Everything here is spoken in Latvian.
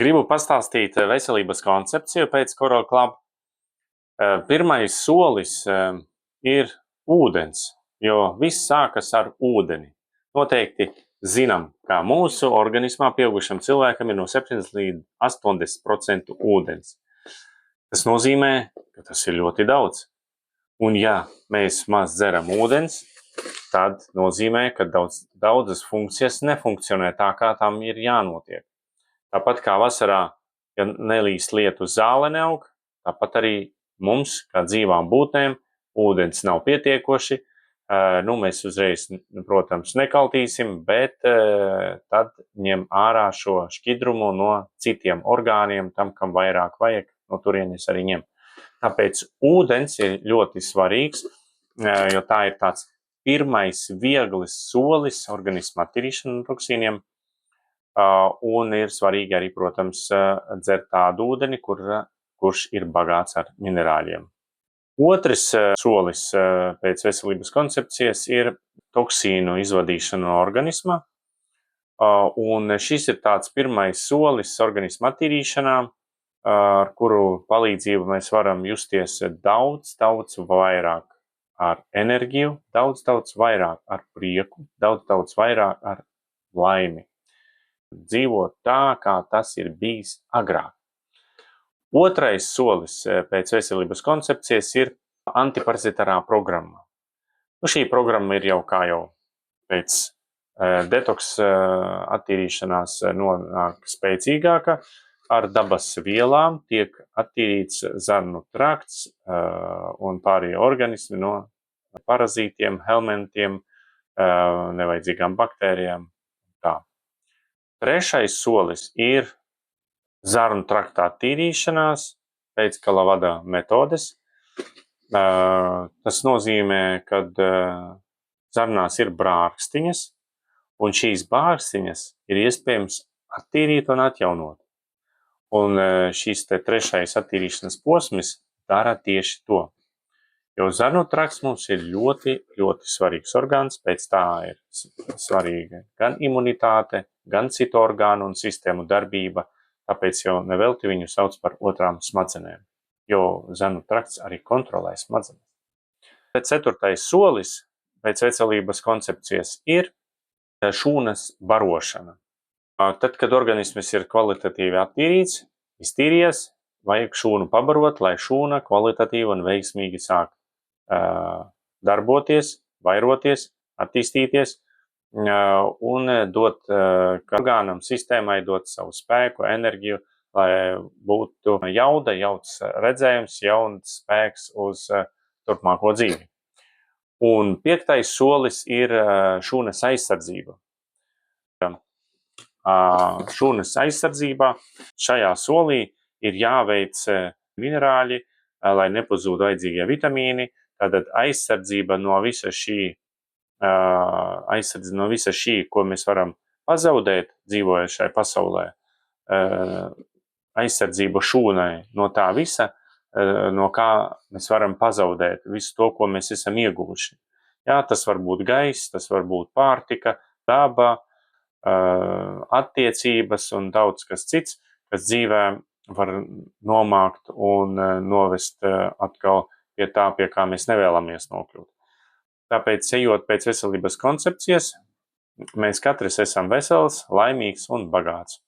Gribu pastāstīt veselības koncepciju pēc Coral Club. Pirmais solis ir ūdens, jo viss sākas ar ūdeni. Noteikti zinām, ka mūsu organismā pieaugušam cilvēkam ir no 70 līdz 80% ūdens. Tas nozīmē, ka tas ir ļoti daudz. Un ja mēs maz dzeram ūdens, tad nozīmē, ka daudzas funkcijas nefunkcionē tā, kā tam ir jānotiek. Tāpat kā vasarā, ja nelīst lietu, zāle neaug, tāpat arī mums, kā dzīvām būtnēm, ūdens nav pietiekoši. Mēs uzreiz, protams, nekaltīsim, bet tad ņem ārā šo šķidrumu no citiem orgāniem, tam, kam vairāk vajag, no turienes arī ņem. Tāpēc ūdens ir ļoti svarīgs, jo tā ir tāds pirmais vieglis solis organisma attīrīšana no toksīniem. Un ir svarīgi arī, protams, dzert tādu ūdeni, kurš ir bagāts ar minerāļiem. Otrs solis pēc veselības koncepcijas ir toksīnu izvadīšana no organisma. Un šis ir tāds pirmais solis organisma attīrīšanā, ar kuru palīdzību mēs varam justies daudz vairāk ar enerģiju, daudz vairāk ar prieku, daudz vairāk ar laimi. Dzīvot tā, kā tas ir bijis agrāk. Otrais solis pēc veselības koncepcijas ir antiparazitārā programma. Šī programma ir jau pēc detoks attīrīšanās nonāk spēcīgāka. Ar dabas vielām tiek attīrīts zarnu trakts un pārējie organismi no parazītiem, helmentiem, nevajadzīgām baktērijām. Tā. Trešais solis ir zarnu trakta attīrīšanās pēc Kalavada metodes. Tas nozīmē, ka zarnās ir brākstiņas, un šīs brākstiņas ir iespējams attīrīt un atjaunot. Un šis trešais attīrīšanas posms dara tieši to. Jo zarnu trakts mums ir ļoti svarīgs orgāns, pēc tā ir svarīga gan imunitāte, gan citu orgānu un sistēmu darbība, tāpēc jau nevelti viņu sauc par otrām smadzenēm, jo zarnu trakts arī kontrolē smadzenes. Ceturtais solis pēc veselības koncepcijas ir šūnas barošana. Tad, kad organisms ir kvalitatīvi attīrīts, iztīrījies, vajag šūnu pabarot, lai šūna kvalitatīvi un veiksmīgi sāk darboties, vairoties, attīstīties un dot orgānam, sistēmai, dot savu spēku, enerģiju, lai būtu jauda, jauns redzējums, jauns spēks uz turpmāko dzīvi. Un piektais solis ir šūnas aizsardzība. Šūnas aizsardzībā šajā solī ir jāveic minerāļi, lai nepazūd vajadzīgie vitamīni. Tātad aizsardzība no visa šī, ko mēs varam pazaudēt, dzīvojot šai pasaulē. Aizsardzība šūnai no tā visa, no kā mēs varam pazaudēt visu to, ko mēs esam ieguvuši. Jā, tas var būt gaiss, tas var būt pārtika, daba, attiecības un daudz kas cits, kas dzīvē var nomākt un novest atkal pie tā, pie kā mēs nevēlamies nokļūt. Tāpēc, ejot pēc veselības koncepcijas, mēs katrs esam vesels, laimīgs un bagāts.